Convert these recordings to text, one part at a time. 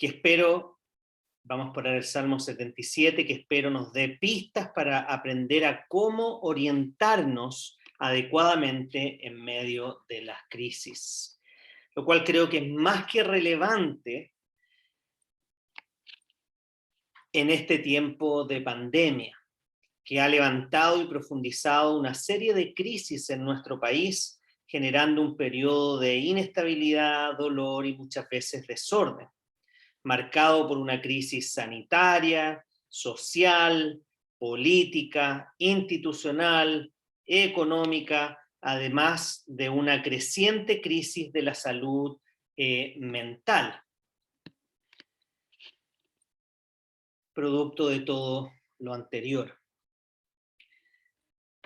que espero, vamos a poner el Salmo 77, que espero nos dé pistas para aprender a cómo orientarnos adecuadamente en medio de las crisis. Lo cual creo que es más que relevante en este tiempo de pandemia, que ha levantado y profundizado una serie de crisis en nuestro país, generando un periodo de inestabilidad, dolor y muchas veces desorden, marcado por una crisis sanitaria, social, política, institucional, económica, además de una creciente crisis de la salud mental, producto de todo lo anterior.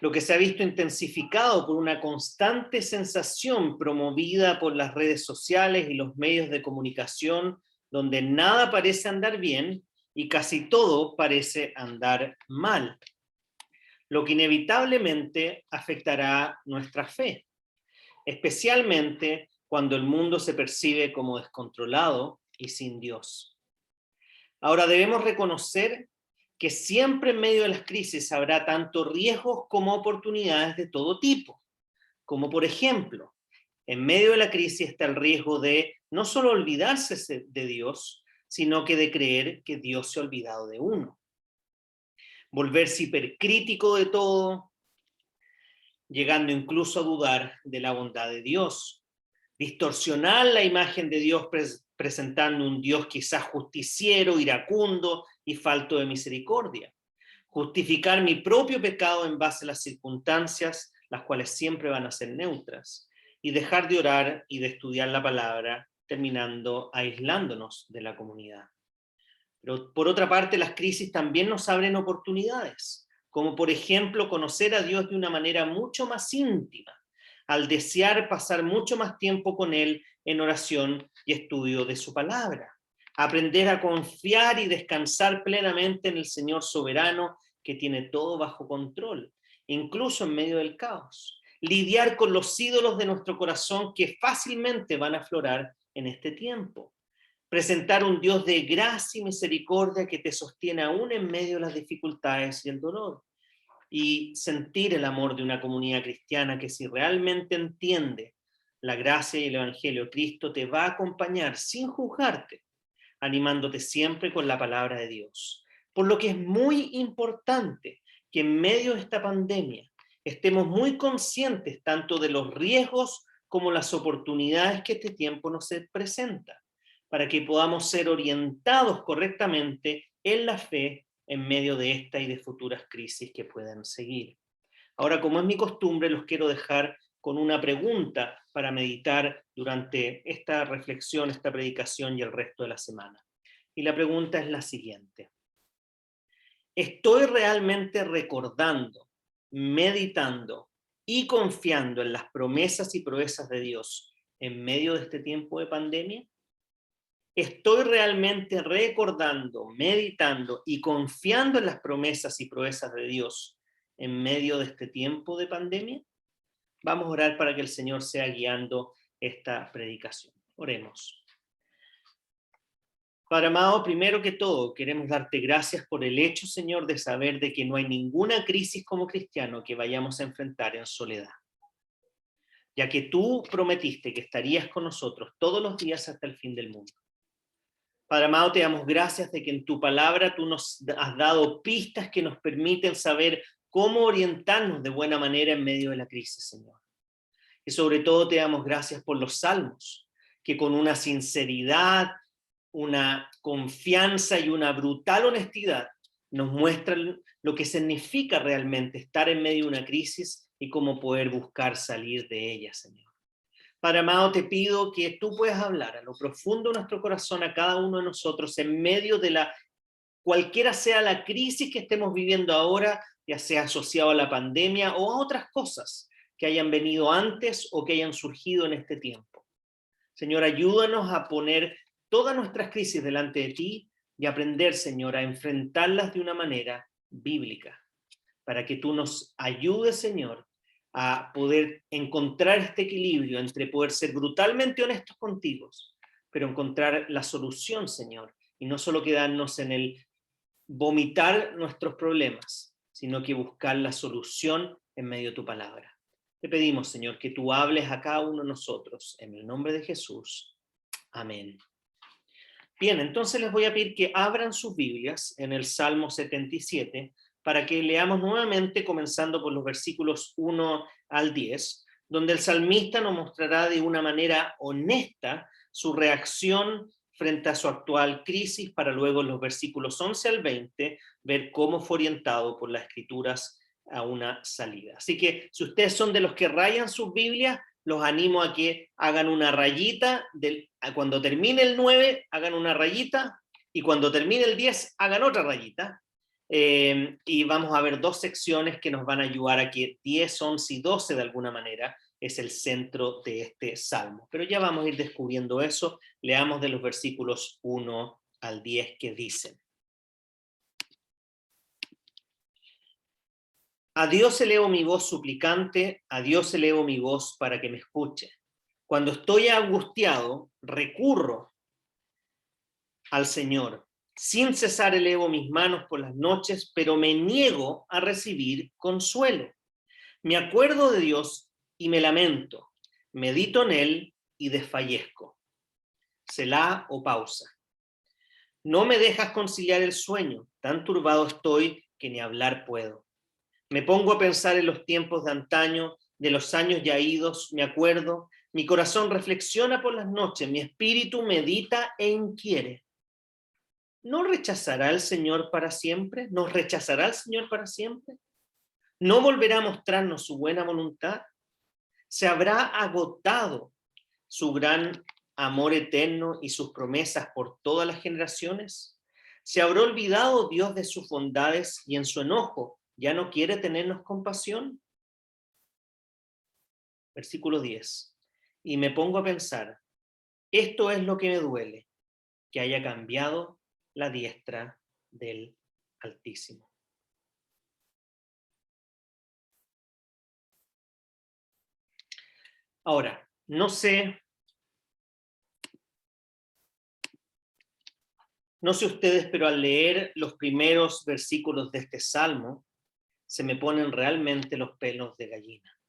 Lo que se ha visto intensificado por una constante sensación promovida por las redes sociales y los medios de comunicación, donde nada parece andar bien y casi todo parece andar mal, lo que inevitablemente afectará nuestra fe, especialmente cuando el mundo se percibe como descontrolado y sin Dios. Ahora debemos reconocer que siempre en medio de las crisis habrá tanto riesgos como oportunidades de todo tipo, como por ejemplo, en medio de la crisis está el riesgo de no solo olvidarse de Dios, sino que de creer que Dios se ha olvidado de uno. Volverse hipercrítico de todo, llegando incluso a dudar de la bondad de Dios. Distorsionar la imagen de Dios presentando un Dios quizás justiciero, iracundo y falto de misericordia. Justificar mi propio pecado en base a las circunstancias, las cuales siempre van a ser neutras. Y dejar de orar y de estudiar la palabra, terminando aislándonos de la comunidad. Pero por otra parte, las crisis también nos abren oportunidades, como por ejemplo conocer a Dios de una manera mucho más íntima, al desear pasar mucho más tiempo con Él en oración y estudio de su palabra. Aprender a confiar y descansar plenamente en el Señor soberano que tiene todo bajo control, incluso en medio del caos. Lidiar con los ídolos de nuestro corazón que fácilmente van a aflorar en este tiempo. Presentar un Dios de gracia y misericordia que te sostiene aún en medio de las dificultades y el dolor. Y sentir el amor de una comunidad cristiana que, si realmente entiende la gracia y el evangelio de Cristo, te va a acompañar sin juzgarte, animándote siempre con la palabra de Dios. Por lo que es muy importante que en medio de esta pandemia estemos muy conscientes tanto de los riesgos como las oportunidades que este tiempo nos presenta, para que podamos ser orientados correctamente en la fe en medio de esta y de futuras crisis que puedan seguir. Ahora, como es mi costumbre, los quiero dejar con una pregunta para meditar durante esta reflexión, esta predicación y el resto de la semana. Y la pregunta es la siguiente: ¿estoy realmente recordando, meditando y confiando en las promesas y proezas de Dios en medio de este tiempo de pandemia? ¿Estoy realmente recordando, meditando y confiando en las promesas y proezas de Dios en medio de este tiempo de pandemia? Vamos a orar para que el Señor sea guiando esta predicación. Oremos. Padre amado, primero que todo, queremos darte gracias por el hecho, Señor, de saber de que no hay ninguna crisis como cristiano que vayamos a enfrentar en soledad, ya que tú prometiste que estarías con nosotros todos los días hasta el fin del mundo. Padre amado, te damos gracias de que en tu palabra tú nos has dado pistas que nos permiten saber cómo orientarnos de buena manera en medio de la crisis, Señor. Y sobre todo te damos gracias por los salmos, que con una sinceridad, una confianza y una brutal honestidad nos muestran lo que significa realmente estar en medio de una crisis y cómo poder buscar salir de ella, Señor. Padre amado, te pido que tú puedas hablar a lo profundo de nuestro corazón a cada uno de nosotros en medio de cualquiera sea la crisis que estemos viviendo ahora, ya sea asociado a la pandemia o a otras cosas que hayan venido antes o que hayan surgido en este tiempo. Señor, ayúdanos a poner todas nuestras crisis delante de ti y aprender, Señor, a enfrentarlas de una manera bíblica, para que tú nos ayudes, Señor, a poder encontrar este equilibrio entre poder ser brutalmente honestos contigo, pero encontrar la solución, Señor, y no solo quedarnos en el vomitar nuestros problemas, sino que buscar la solución en medio de tu palabra. Te pedimos, Señor, que tú hables a cada uno de nosotros, en el nombre de Jesús. Amén. Bien, entonces les voy a pedir que abran sus Biblias en el Salmo 77 para que leamos nuevamente, comenzando por los versículos 1 al 10, donde el salmista nos mostrará de una manera honesta su reacción frente a su actual crisis, para luego en los versículos 11 al 20 ver cómo fue orientado por las Escrituras a una salida. Así que si ustedes son de los que rayan sus Biblias, los animo a que hagan una rayita, cuando termine el 9, hagan una rayita, y cuando termine el 10, hagan otra rayita. Y vamos a ver dos secciones que nos van a ayudar a que 10, 11 y 12 de alguna manera es el centro de este salmo. Pero ya vamos a ir descubriendo eso. Leamos de los versículos 1 al 10 que dicen: A Dios elevo mi voz suplicante, a Dios elevo mi voz para que me escuche. Cuando estoy angustiado, recurro al Señor. Sin cesar elevo mis manos por las noches, pero me niego a recibir consuelo. Me acuerdo de Dios y me lamento. Medito en Él y desfallezco. Selah o pausa. No me dejas conciliar el sueño, tan turbado estoy que ni hablar puedo. Me pongo a pensar en los tiempos de antaño, de los años ya idos, me acuerdo, mi corazón reflexiona por las noches, mi espíritu medita e inquiere. ¿No rechazará el Señor para siempre? ¿Nos rechazará el Señor para siempre? ¿No volverá a mostrarnos su buena voluntad? ¿Se habrá agotado su gran amor eterno y sus promesas por todas las generaciones? ¿Se habrá olvidado Dios de sus bondades y en su enojo ya no quiere tenernos compasión? Versículo 10. Y me pongo a pensar, esto es lo que me duele, que haya cambiado la diestra del Altísimo. Ahora, no sé ustedes, pero al leer los primeros versículos de este salmo, se me ponen realmente los pelos de gallina,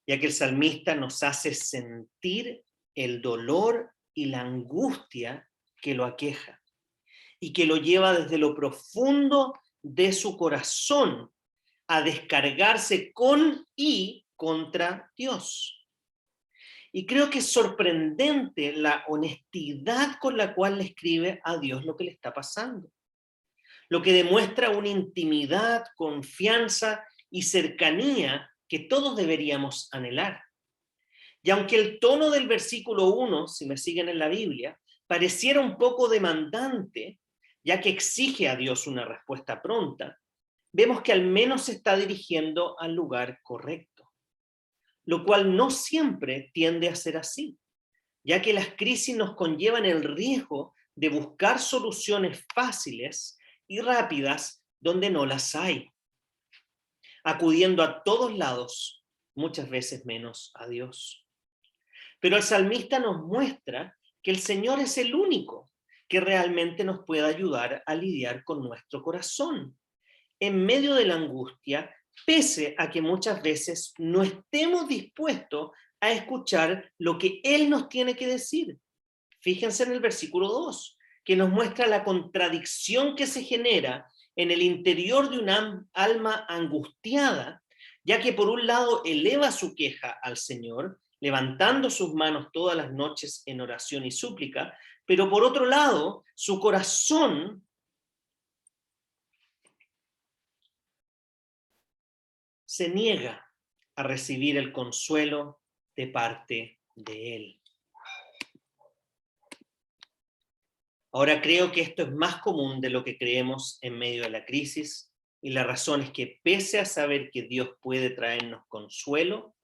ya que el salmista nos hace sentir el dolor y la angustia que lo aqueja, y que lo lleva desde lo profundo de su corazón a descargarse con y contra Dios. Y creo que es sorprendente la honestidad con la cual le escribe a Dios lo que le está pasando. Lo que demuestra una intimidad, confianza y cercanía que todos deberíamos anhelar. Y aunque el tono del versículo 1, si me siguen en la Biblia, pareciera un poco demandante, ya que exige a Dios una respuesta pronta, vemos que al menos se está dirigiendo al lugar correcto, lo cual no siempre tiende a ser así, ya que las crisis nos conllevan el riesgo de buscar soluciones fáciles y rápidas donde no las hay, acudiendo a todos lados, muchas veces menos a Dios. Pero el salmista nos muestra que el Señor es el único que realmente nos puede ayudar a lidiar con nuestro corazón en medio de la angustia, pese a que muchas veces no estemos dispuestos a escuchar lo que Él nos tiene que decir. Fíjense en el versículo 2, que nos muestra la contradicción que se genera en el interior de una alma angustiada, ya que por un lado eleva su queja al Señor, levantando sus manos todas las noches en oración y súplica, pero por otro lado, su corazón se niega a recibir el consuelo de parte de Él. Ahora creo que esto es más común de lo que creemos en medio de la crisis, y la razón es que pese a saber que Dios puede traernos consuelo,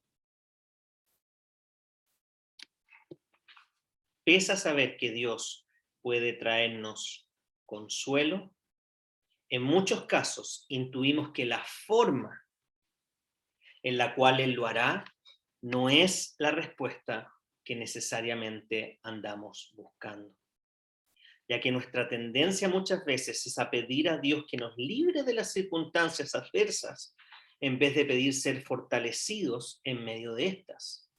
pese a saber que Dios puede traernos consuelo, en muchos casos intuimos que la forma en la cual Él lo hará no es la respuesta que necesariamente andamos buscando. Ya que nuestra tendencia muchas veces es a pedir a Dios que nos libre de las circunstancias adversas, en vez de pedir ser fortalecidos en medio de estas.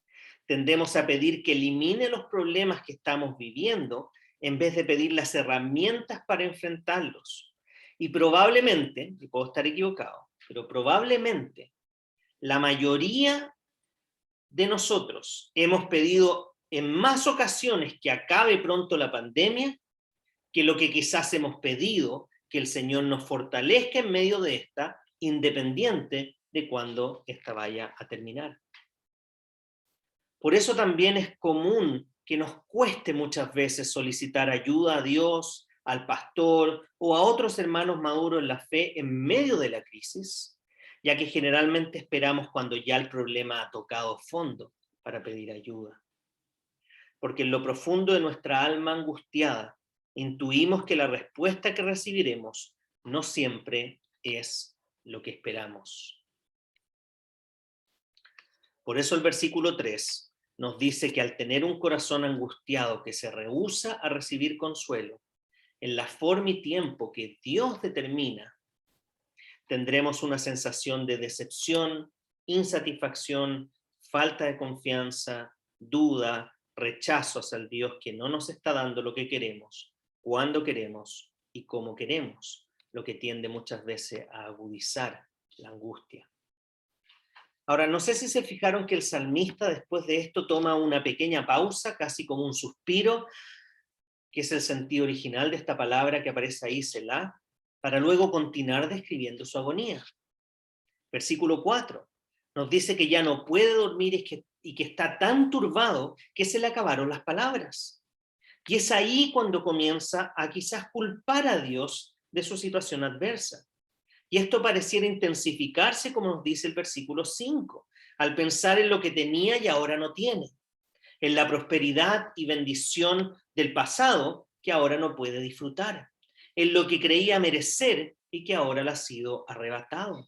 Tendemos a pedir que elimine los problemas que estamos viviendo, en vez de pedir las herramientas para enfrentarlos. Y probablemente, y puedo estar equivocado, pero probablemente la mayoría de nosotros hemos pedido en más ocasiones que acabe pronto la pandemia que lo que quizás hemos pedido que el Señor nos fortalezca en medio de esta, independiente de cuándo esta vaya a terminar. Por eso también es común que nos cueste muchas veces solicitar ayuda a Dios, al pastor o a otros hermanos maduros en la fe en medio de la crisis, ya que generalmente esperamos cuando ya el problema ha tocado fondo para pedir ayuda. Porque en lo profundo de nuestra alma angustiada, intuimos que la respuesta que recibiremos no siempre es lo que esperamos. Por eso el versículo 3 nos dice que al tener un corazón angustiado que se rehúsa a recibir consuelo, en la forma y tiempo que Dios determina, tendremos una sensación de decepción, insatisfacción, falta de confianza, duda, rechazo hacia el Dios que no nos está dando lo que queremos, cuando queremos y cómo queremos, lo que tiende muchas veces a agudizar la angustia. Ahora, no sé si se fijaron que el salmista después de esto toma una pequeña pausa, casi como un suspiro, que es el sentido original de esta palabra que aparece ahí, Selah, para luego continuar describiendo su agonía. Versículo 4 nos dice que ya no puede dormir y que está tan turbado que se le acabaron las palabras. Y es ahí cuando comienza a quizás culpar a Dios de su situación adversa. Y esto pareciera intensificarse, como nos dice el versículo 5, al pensar en lo que tenía y ahora no tiene, en la prosperidad y bendición del pasado que ahora no puede disfrutar, en lo que creía merecer y que ahora le ha sido arrebatado.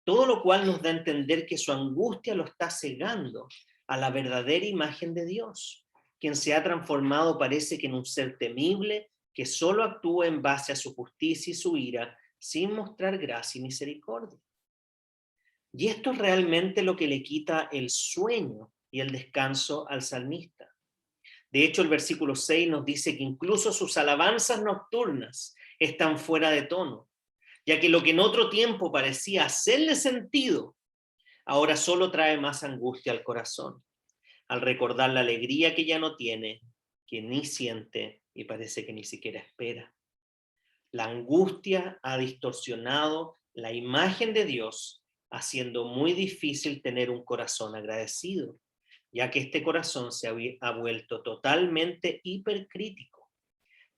Todo lo cual nos da a entender que su angustia lo está cegando a la verdadera imagen de Dios, quien se ha transformado parece que en un ser temible que solo actúa en base a su justicia y su ira, sin mostrar gracia y misericordia. Y esto es realmente lo que le quita el sueño y el descanso al salmista. De hecho, el versículo 6 nos dice que incluso sus alabanzas nocturnas están fuera de tono, ya que lo que en otro tiempo parecía hacerle sentido, ahora solo trae más angustia al corazón, al recordar la alegría que ya no tiene, que ni siente y parece que ni siquiera espera. La angustia ha distorsionado la imagen de Dios, haciendo muy difícil tener un corazón agradecido, ya que este corazón se ha vuelto totalmente hipercrítico,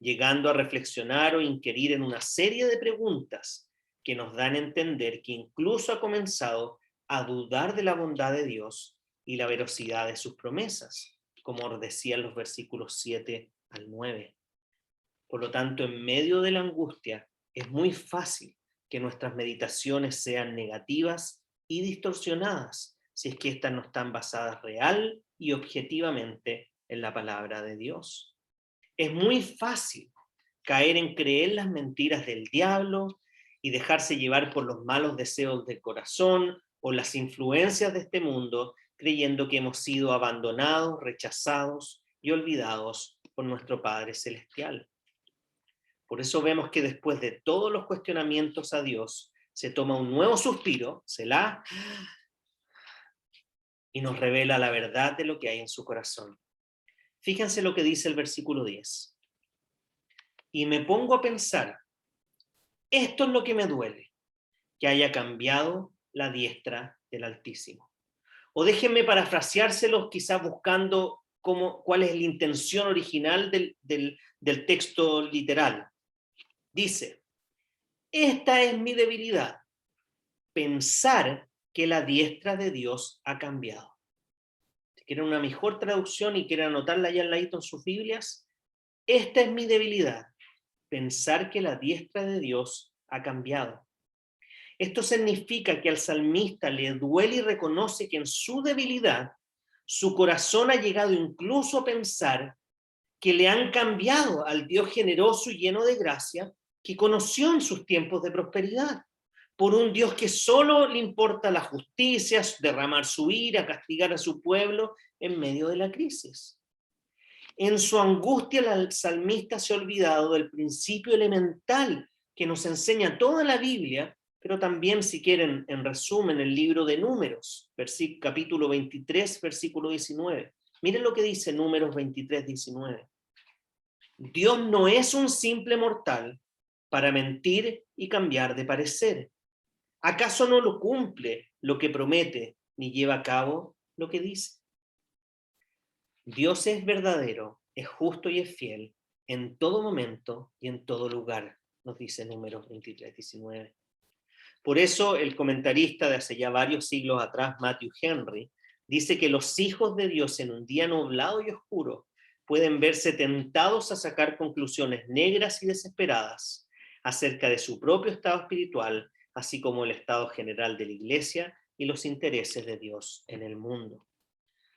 llegando a reflexionar o inquirir en una serie de preguntas que nos dan a entender que incluso ha comenzado a dudar de la bondad de Dios y la veracidad de sus promesas, como decían los versículos 7 al 9. Por lo tanto, en medio de la angustia, es muy fácil que nuestras meditaciones sean negativas y distorsionadas, si es que éstas no están basadas real y objetivamente en la palabra de Dios. Es muy fácil caer en creer las mentiras del diablo y dejarse llevar por los malos deseos del corazón o las influencias de este mundo, creyendo que hemos sido abandonados, rechazados y olvidados por nuestro Padre Celestial. Por eso vemos que después de todos los cuestionamientos a Dios, se toma un nuevo suspiro, Selah, y nos revela la verdad de lo que hay en su corazón. Fíjense lo que dice el versículo 10. Y me pongo a pensar, esto es lo que me duele, que haya cambiado la diestra del Altísimo. O déjenme parafraseárselos quizás buscando cuál es la intención original del texto literal. Dice, esta es mi debilidad, pensar que la diestra de Dios ha cambiado. Si quieren una mejor traducción y quieren anotarla ya al ladito en sus Biblias, esta es mi debilidad, pensar que la diestra de Dios ha cambiado. Esto significa que al salmista le duele y reconoce que en su debilidad Su corazón ha llegado incluso a pensar que le han cambiado al Dios generoso y lleno de gracia que conoció en sus tiempos de prosperidad, por un Dios que solo le importa la justicia, derramar su ira, castigar a su pueblo en medio de la crisis. En su angustia, el salmista se ha olvidado del principio elemental que nos enseña toda la Biblia, pero también, si quieren, en resumen, el libro de Números, capítulo 23, versículo 19. Miren lo que dice Números 23, 19. Dios no es un simple mortal para mentir y cambiar de parecer. ¿Acaso no lo cumple lo que promete, ni lleva a cabo lo que dice? Dios es verdadero, es justo y es fiel en todo momento y en todo lugar, nos dice Números 23, 19. Por eso el comentarista de hace ya varios siglos atrás, Matthew Henry, dice que los hijos de Dios en un día nublado y oscuro pueden verse tentados a sacar conclusiones negras y desesperadas acerca de su propio estado espiritual, así como el estado general de la Iglesia y los intereses de Dios en el mundo.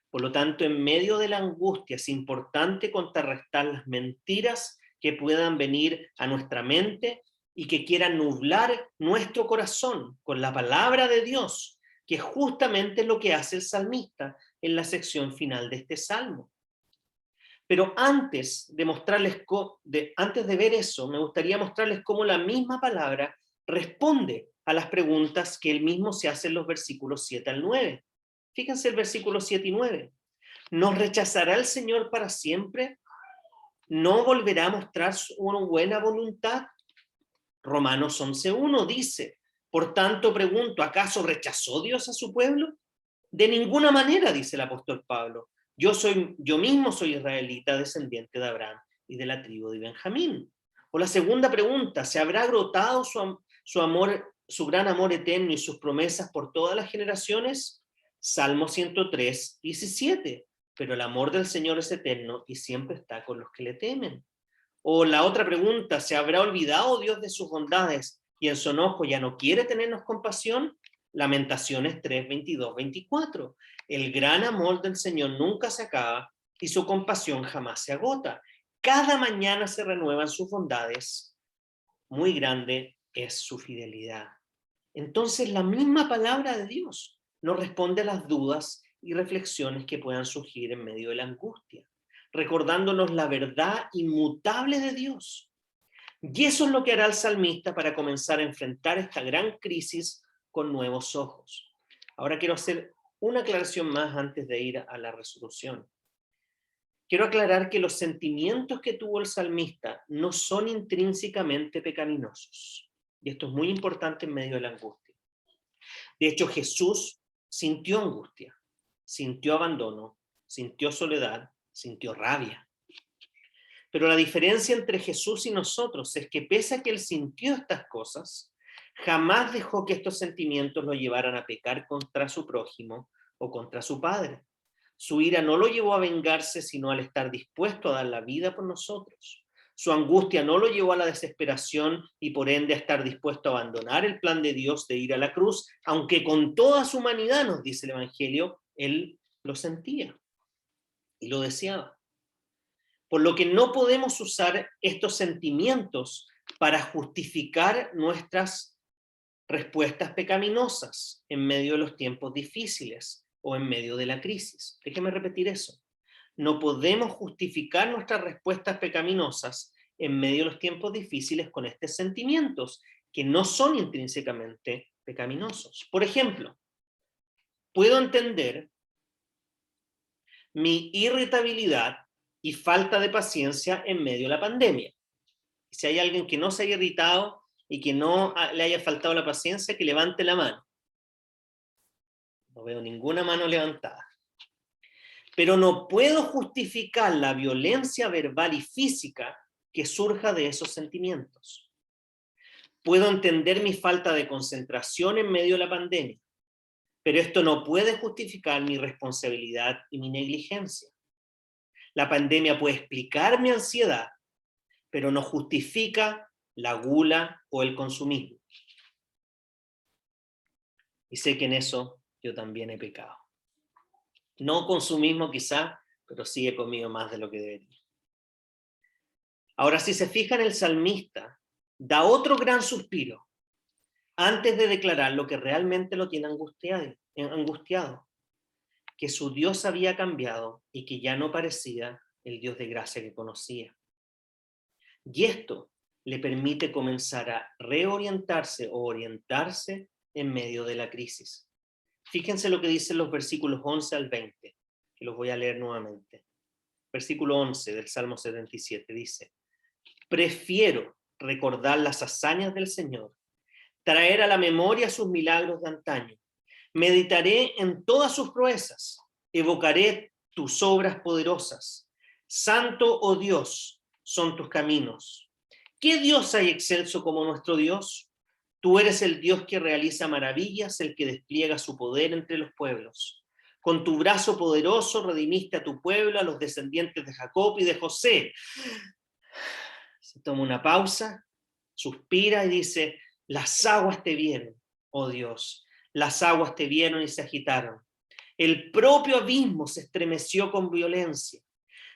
Por lo tanto, en medio de la angustia es importante contrarrestar las mentiras que puedan venir a nuestra mente y que quieran nublar nuestro corazón con la palabra de Dios, que es justamente lo que hace el salmista en la sección final de este salmo. Pero antes de ver eso, me gustaría mostrarles cómo la misma palabra responde a las preguntas que él mismo se hace en los versículos 7 al 9. Fíjense el versículo 7 y 9. ¿Nos rechazará el Señor para siempre? ¿No volverá a mostrar su buena voluntad? Romanos 11:1 dice, por tanto pregunto, ¿acaso rechazó Dios a su pueblo? De ninguna manera, dice el apóstol Pablo. Yo mismo soy israelita, descendiente de Abraham y de la tribu de Benjamín. O la segunda pregunta, ¿se habrá agotado su gran amor eterno y sus promesas por todas las generaciones? Salmo 103, 17. Pero el amor del Señor es eterno y siempre está con los que le temen. O la otra pregunta, ¿se habrá olvidado Dios de sus bondades y en su enojo ya no quiere tenernos compasión? Lamentaciones 3, 22, 24. El gran amor del Señor nunca se acaba y su compasión jamás se agota. Cada mañana se renuevan sus bondades. Muy grande es su fidelidad. Entonces la misma palabra de Dios nos responde a las dudas y reflexiones que puedan surgir en medio de la angustia, recordándonos la verdad inmutable de Dios. Y eso es lo que hará el salmista para comenzar a enfrentar esta gran crisis con nuevos ojos. Ahora quiero hacer una aclaración más antes de ir a la resolución. Quiero aclarar que los sentimientos que tuvo el salmista no son intrínsecamente pecaminosos. Y esto es muy importante en medio de la angustia. De hecho, Jesús sintió angustia, sintió abandono, sintió soledad, sintió rabia. Pero la diferencia entre Jesús y nosotros es que pese a que él sintió estas cosas, jamás dejó que estos sentimientos lo llevaran a pecar contra su prójimo o contra su padre. Su ira no lo llevó a vengarse, sino al estar dispuesto a dar la vida por nosotros. Su angustia no lo llevó a la desesperación y por ende a estar dispuesto a abandonar el plan de Dios de ir a la cruz, aunque con toda su humanidad, nos dice el Evangelio, él lo sentía y lo deseaba. Por lo que no podemos usar estos sentimientos para justificar nuestras respuestas pecaminosas en medio de los tiempos difíciles o en medio de la crisis. Déjeme repetir eso. No podemos justificar nuestras respuestas pecaminosas en medio de los tiempos difíciles con estos sentimientos que no son intrínsecamente pecaminosos. Por ejemplo, puedo entender mi irritabilidad y falta de paciencia en medio de la pandemia. Si hay alguien que no se haya irritado y que no le haya faltado la paciencia, que levante la mano. No veo ninguna mano levantada. Pero no puedo justificar la violencia verbal y física que surja de esos sentimientos. Puedo entender mi falta de concentración en medio de la pandemia, pero esto no puede justificar mi responsabilidad y mi negligencia. La pandemia puede explicar mi ansiedad, pero no justifica la gula o el consumismo. Y sé que en eso yo también he pecado. No consumismo quizá, pero sí he comido más de lo que debería. Ahora, si se fijan, el salmista da otro gran suspiro antes de declarar lo que realmente lo tiene angustiado, que su Dios había cambiado y que ya no parecía el Dios de gracia que conocía. Y esto le permite comenzar a reorientarse o orientarse en medio de la crisis. Fíjense lo que dicen los versículos 11 al 20, que los voy a leer nuevamente. Versículo 11 del Salmo 77 dice: prefiero recordar las hazañas del Señor, traer a la memoria sus milagros de antaño. Meditaré en todas sus proezas, evocaré tus obras poderosas. Santo, oh Dios, son tus caminos. ¿Qué Dios hay excelso como nuestro Dios? Tú eres el Dios que realiza maravillas, el que despliega su poder entre los pueblos. Con tu brazo poderoso redimiste a tu pueblo, a los descendientes de Jacob y de José. Se toma una pausa, suspira y dice: las aguas te vieron, oh Dios, las aguas te vieron y se agitaron. El propio abismo se estremeció con violencia.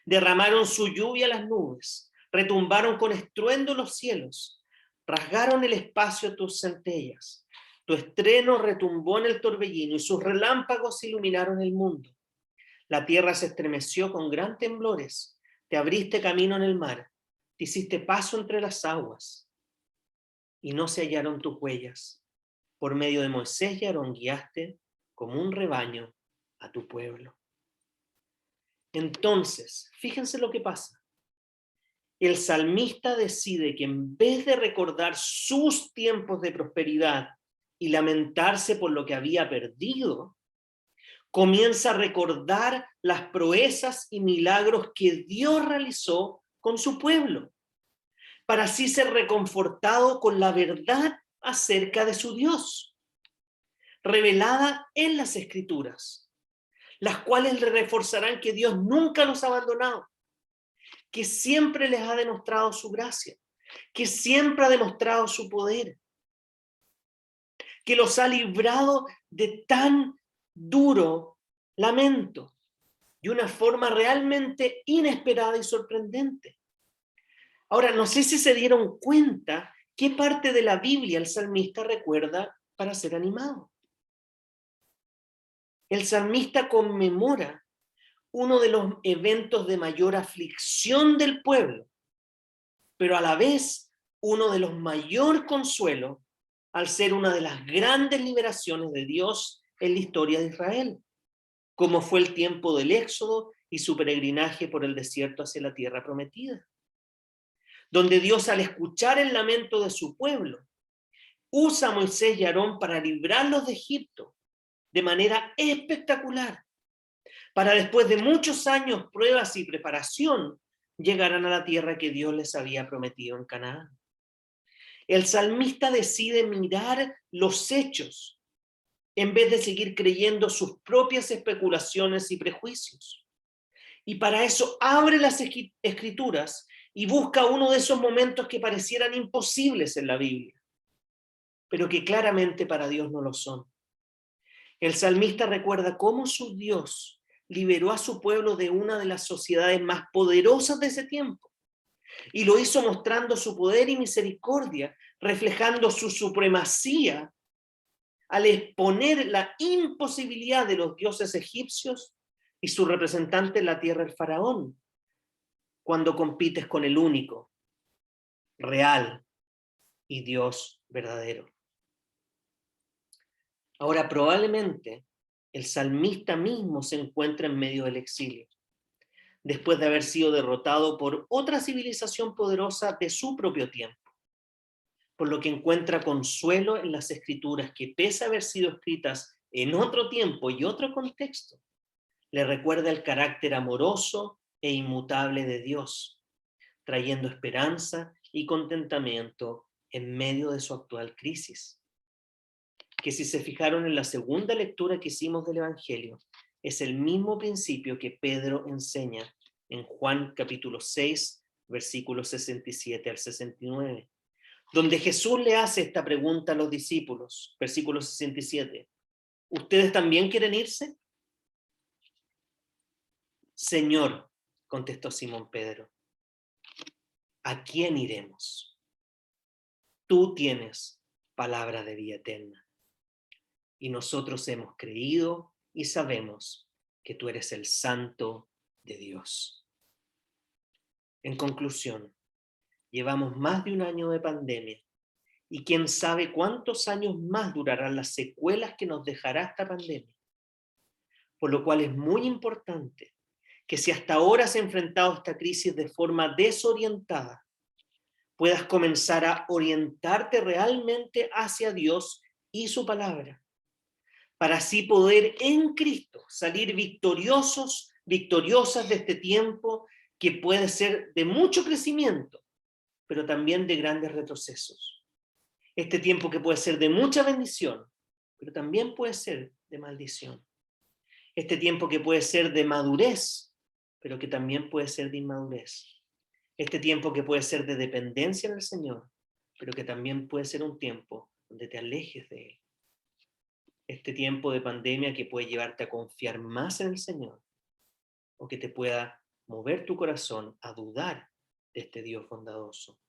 Derramaron su lluvia las nubes, retumbaron con estruendo los cielos, rasgaron el espacio tus centellas. Tu estreno retumbó en el torbellino y sus relámpagos iluminaron el mundo. La tierra se estremeció con gran temblores, te abriste camino en el mar, te hiciste paso entre las aguas y no se hallaron tus huellas. Por medio de Moisés y Aarón guiaste como un rebaño a tu pueblo. Entonces, fíjense lo que pasa. El salmista decide que en vez de recordar sus tiempos de prosperidad y lamentarse por lo que había perdido, comienza a recordar las proezas y milagros que Dios realizó con su pueblo, para así ser reconfortado con la verdad acerca de su Dios, revelada en las Escrituras, las cuales le reforzarán que Dios nunca los ha abandonado, que siempre les ha demostrado su gracia, que siempre ha demostrado su poder, que los ha librado de tan duro lamento de una forma realmente inesperada y sorprendente. Ahora, no sé si se dieron cuenta qué parte de la Biblia el salmista recuerda para ser animado. El salmista conmemora uno de los eventos de mayor aflicción del pueblo, pero a la vez uno de los mayor consuelo al ser una de las grandes liberaciones de Dios en la historia de Israel, como fue el tiempo del Éxodo y su peregrinaje por el desierto hacia la tierra prometida, donde Dios, al escuchar el lamento de su pueblo, usa a Moisés y Aarón para librarlos de Egipto de manera espectacular, para después de muchos años, pruebas y preparación, llegaran a la tierra que Dios les había prometido en Canaán. El salmista decide mirar los hechos en vez de seguir creyendo sus propias especulaciones y prejuicios. Y para eso abre las Escrituras y busca uno de esos momentos que parecieran imposibles en la Biblia, pero que claramente para Dios no lo son. El salmista recuerda cómo su Dios liberó a su pueblo de una de las sociedades más poderosas de ese tiempo, y lo hizo mostrando su poder y misericordia, reflejando su supremacía al exponer la imposibilidad de los dioses egipcios y su representante en la tierra, el faraón, cuando compites con el único, real y Dios verdadero. Ahora, probablemente el salmista mismo se encuentra en medio del exilio, después de haber sido derrotado por otra civilización poderosa de su propio tiempo, por lo que encuentra consuelo en las Escrituras que, pese a haber sido escritas en otro tiempo y otro contexto, le recuerda el carácter amoroso e inmutable de Dios, trayendo esperanza y contentamiento en medio de su actual crisis. Que, si se fijaron en la segunda lectura que hicimos del Evangelio, es el mismo principio que Pedro enseña en Juan capítulo 6, versículos 67 al 69, donde Jesús le hace esta pregunta a los discípulos, versículo 67: ¿ustedes también quieren irse? Señor, contestó Simón Pedro, ¿a quién iremos? Tú tienes palabra de vida eterna, y nosotros hemos creído y sabemos que tú eres el Santo de Dios. En conclusión, llevamos más de un año de pandemia, y quién sabe cuántos años más durarán las secuelas que nos dejará esta pandemia. Por lo cual es muy importante que si hasta ahora has enfrentado esta crisis de forma desorientada, puedas comenzar a orientarte realmente hacia Dios y su palabra, para así poder en Cristo salir victoriosos, victoriosas de este tiempo que puede ser de mucho crecimiento, pero también de grandes retrocesos. Este tiempo que puede ser de mucha bendición, pero también puede ser de maldición. Este tiempo que puede ser de madurez, pero que también puede ser de inmadurez. Este tiempo que puede ser de dependencia del Señor, pero que también puede ser un tiempo donde te alejes de Él. Este tiempo de pandemia que puede llevarte a confiar más en el Señor, o que te pueda mover tu corazón a dudar de este Dios bondadoso.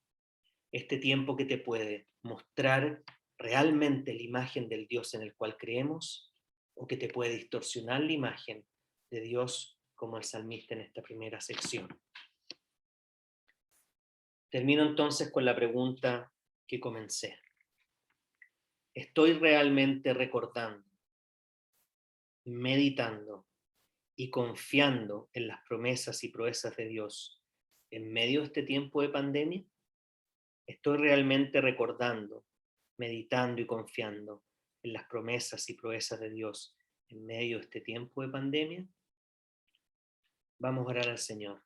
Este tiempo que te puede mostrar realmente la imagen del Dios en el cual creemos, o que te puede distorsionar la imagen de Dios como el salmista en esta primera sección. Termino entonces con la pregunta que comencé. ¿Estoy realmente recordando, meditando y confiando en las promesas y proezas de Dios en medio de este tiempo de pandemia? ¿Estoy realmente recordando, meditando y confiando en las promesas y proezas de Dios en medio de este tiempo de pandemia? Vamos a orar al Señor.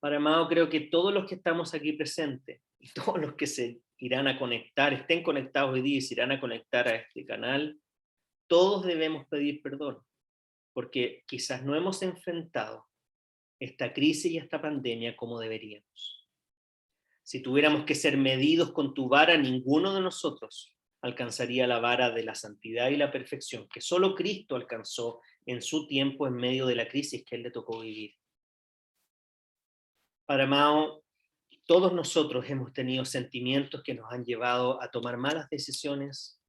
Padre amado, creo que todos los que estamos aquí presentes y todos los que se irán a conectar, estén conectados hoy día y se irán a conectar a este canal, todos debemos pedir perdón, porque quizás no hemos enfrentado esta crisis y esta pandemia como deberíamos. Si tuviéramos que ser medidos con tu vara, ninguno de nosotros alcanzaría la vara de la santidad y la perfección que solo Cristo alcanzó en su tiempo en medio de la crisis que Él le tocó vivir. Padre amado, todos nosotros hemos tenido sentimientos que nos han llevado a tomar malas decisiones,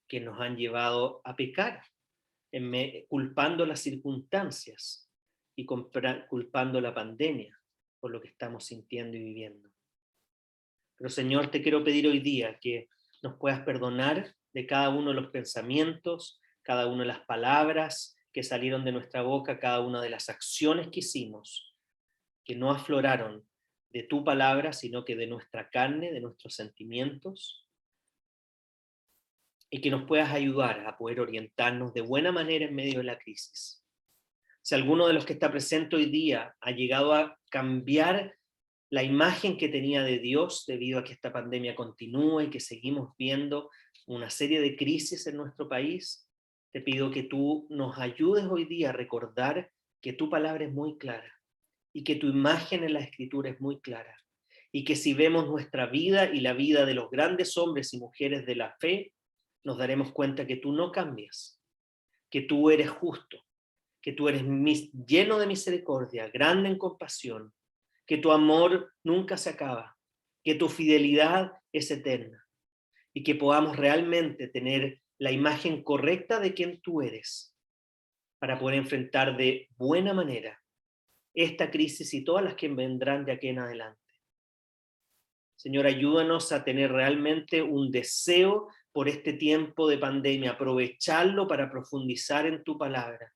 que nos han llevado a pecar, culpando las circunstancias y culpando la pandemia por lo que estamos sintiendo y viviendo. Pero Señor, te quiero pedir hoy día que nos puedas perdonar de cada uno de los pensamientos, cada una de las palabras que salieron de nuestra boca, cada una de las acciones que hicimos, que no afloraron de tu palabra, sino que de nuestra carne, de nuestros sentimientos, y que nos puedas ayudar a poder orientarnos de buena manera en medio de la crisis. Si alguno de los que está presente hoy día ha llegado a cambiar la imagen que tenía de Dios debido a que esta pandemia continúa y que seguimos viendo una serie de crisis en nuestro país, te pido que tú nos ayudes hoy día a recordar que tu palabra es muy clara y que tu imagen en la Escritura es muy clara, y que si vemos nuestra vida y la vida de los grandes hombres y mujeres de la fe, nos daremos cuenta que tú no cambias, que tú eres justo, que tú eres lleno de misericordia, grande en compasión, que tu amor nunca se acaba, que tu fidelidad es eterna, y que podamos realmente tener la imagen correcta de quien tú eres, para poder enfrentar de buena manera esta crisis y todas las que vendrán de aquí en adelante. Señor, ayúdanos a tener realmente un deseo por este tiempo de pandemia, aprovecharlo para profundizar en tu palabra,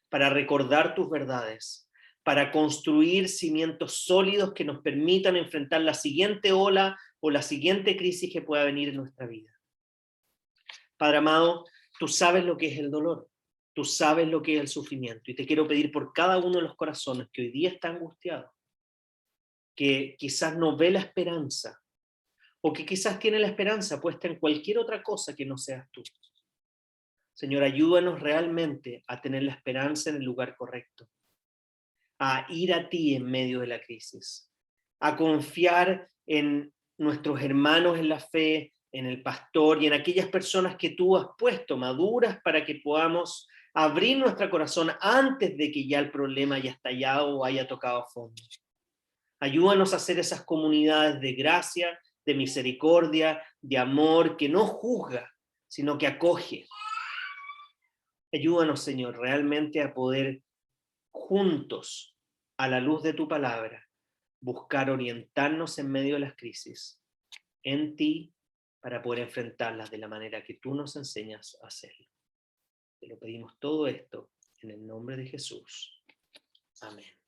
para recordar tus verdades, para construir cimientos sólidos que nos permitan enfrentar la siguiente ola o la siguiente crisis que pueda venir en nuestra vida. Padre amado, tú sabes lo que es el dolor, tú sabes lo que es el sufrimiento, y te quiero pedir por cada uno de los corazones que hoy día está angustiado, que quizás no ve la esperanza, o que quizás tiene la esperanza puesta en cualquier otra cosa que no seas tú. Señor, ayúdanos realmente a tener la esperanza en el lugar correcto, a ir a ti en medio de la crisis, a confiar en nuestros hermanos en la fe, en el pastor y en aquellas personas que tú has puesto maduras para que podamos abrir nuestro corazón antes de que ya el problema haya estallado o haya tocado fondo. Ayúdanos a hacer esas comunidades de gracia, de misericordia, de amor, que no juzga, sino que acoge. Ayúdanos, Señor, realmente a poder juntos, a la luz de tu palabra, buscar orientarnos en medio de las crisis, en ti, para poder enfrentarlas de la manera que tú nos enseñas a hacerlo. Te lo pedimos todo esto en el nombre de Jesús. Amén.